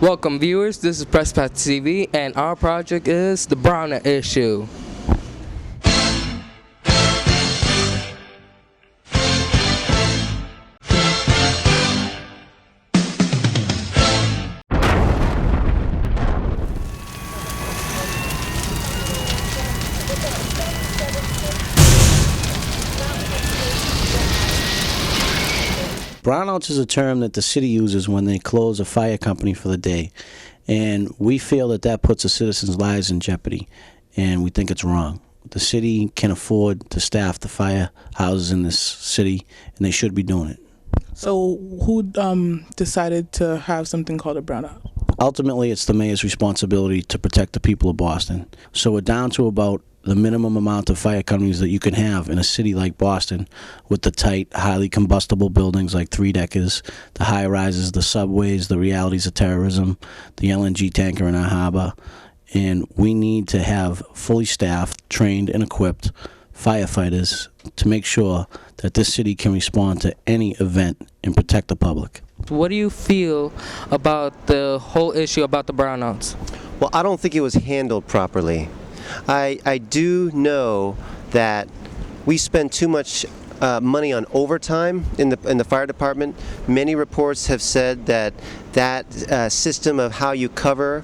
Welcome viewers, this is Press Pass TV and our project is the Brownout issue. Brownouts is a term that the city uses when they close a fire company for the day, and we feel that that puts the citizens' lives in jeopardy, and we think it's wrong. The city can afford to staff the firehouses in this city, and they should be doing it. So who decided to have something called a brownout? Ultimately, it's the mayor's responsibility to protect the people of Boston. So we're down to about the minimum amount of fire companies that you can have in a city like Boston with the tight, highly combustible buildings like three-deckers, the high-rises, the subways, the realities of terrorism, the LNG tanker in our harbor. And we need to have fully staffed, trained, and equipped firefighters to make sure that this city can respond to any event and protect the public. What do you feel about the whole issue about the brownouts? Well, I don't think it was handled properly. I do know that we spend too much money on overtime in the fire department. Many reports have said that system of how you cover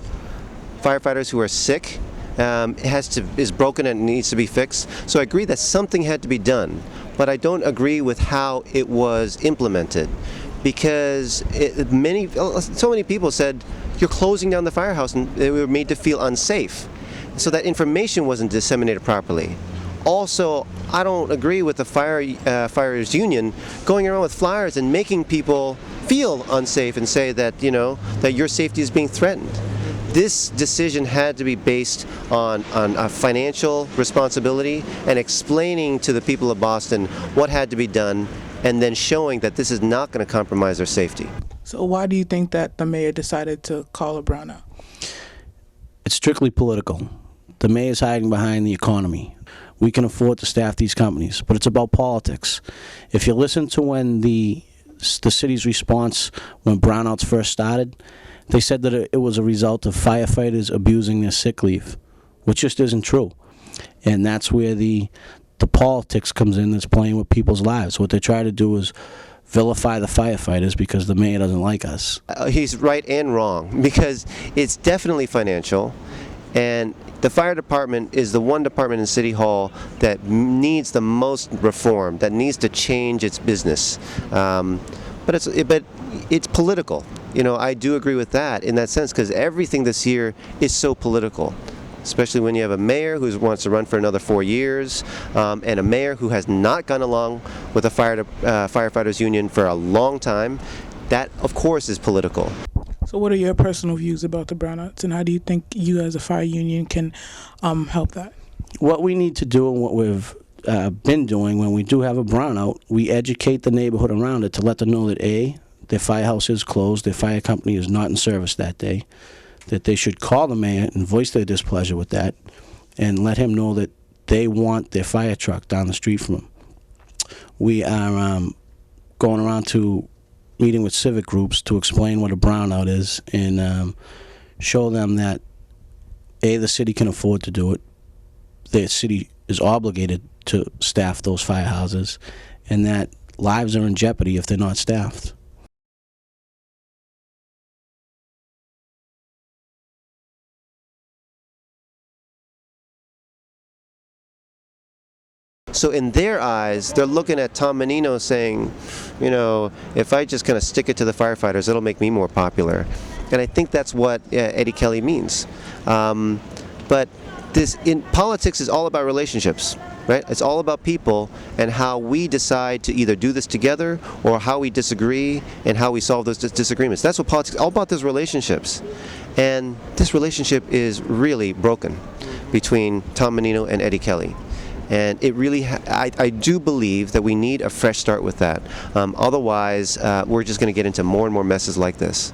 firefighters who are sick is broken and needs to be fixed. So I agree that something had to be done, but I don't agree with how it was implemented, because so many people said you're closing down the firehouse, and they were made to feel unsafe. So that information wasn't disseminated properly. Also, I don't agree with the firefighters union going around with flyers and making people feel unsafe and say that, that your safety is being threatened. This decision had to be based on a financial responsibility and explaining to the people of Boston what had to be done, and then showing that this is not going to compromise their safety. So why do you think that the mayor decided to call a brownout? It's strictly political. The mayor's hiding behind the economy. We can afford to staff these companies, but it's about politics. If you listen to when the city's response when brownouts first started, they said that it was a result of firefighters abusing their sick leave, which just isn't true. And that's where the politics comes in, that's playing with people's lives. What they try to do is vilify the firefighters because the mayor doesn't like us. He's right and wrong, because it's definitely financial, and the fire department is the one department in City Hall that needs the most reform, that needs to change its business. But it's political. I do agree with that in that sense, because everything this year is so political, especially when you have a mayor who wants to run for another 4 years, and a mayor who has not gone along with the firefighters union for a long time. That, of course, is political. So what are your personal views about the brownouts, and how do you think you as a fire union can help that? What we need to do, and what we've been doing when we do have a brownout, we educate the neighborhood around it to let them know that A, their firehouse is closed, their fire company is not in service that day, that they should call the mayor and voice their displeasure with that, and let him know that they want their fire truck down the street from them. We are going around to meeting with civic groups to explain what a brownout is, and show them that A, the city can afford to do it, the city is obligated to staff those firehouses, and that lives are in jeopardy if they're not staffed. So in their eyes, they're looking at Tom Menino saying, if I just kind of stick it to the firefighters, it'll make me more popular. And I think that's what Eddie Kelly means. But this in politics is all about relationships, right? It's all about people and how we decide to either do this together or how we disagree and how we solve those disagreements. That's what politics is all about, those relationships. And this relationship is really broken between Tom Menino and Eddie Kelly. And it really, I do believe that we need a fresh start with that. Otherwise, we're just going to get into more and more messes like this.